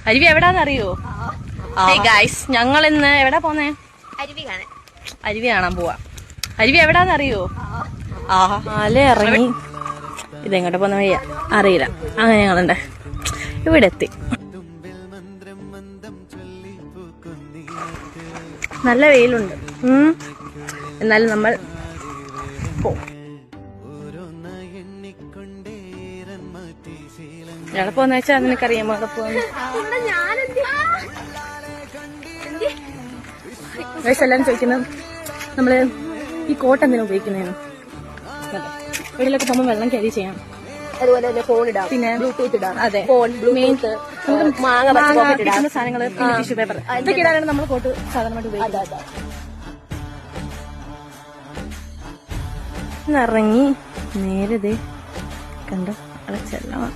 അരുവി എവിടാന്നറിയോ? ഗൈസ്, ഞങ്ങൾ ഇന്ന് എവിടാ പോന്നേ? അരുവി കാണാൻ പോവാ. അരുവി എവിടാന്നറിയോ? മല ഇറങ്ങി ഇതെങ്ങോട്ട് പോന്ന വഴിയാ അറിയില്ല. അങ്ങനെ ഞങ്ങളുണ്ട് ഇവിടെ എത്തി. നല്ല വെയിലുണ്ട്, എന്നാലും നമ്മൾ പോവും. എവിടെ പോന്ന് വെച്ചാൽ നിനക്കറിയാമോ? അവിടെ പോകുന്നു എല്ലാരും ചോദിക്കുന്നത് നമ്മള് ഈ കോട്ട് എന്തിനാ ഉപയോഗിക്കുന്നതിന്. എവിടെയൊക്കെ പോകുമ്പോൾ വെള്ളം ക്യാരി ചെയ്യാം, അതുപോലെ തന്നെ ഫോൺ ഇടാം, പിന്നെ ബ്ലൂടൂത്ത് ഇടാം. അതെ, ഫോൺ ബ്ലൂടൂത്ത്, മാങ്ങ സാധനങ്ങള്, ടിഷ്യൂ പേപ്പർ, ഇതൊക്കെ ഇടാനാണ് നമ്മൾ കോട്ട് സാധാരണമായിട്ട് ഉപയോഗിക്കുന്നത്. ഇറങ്ങി നേരെ കണ്ടോ അവിടെ ചെല്ലാം.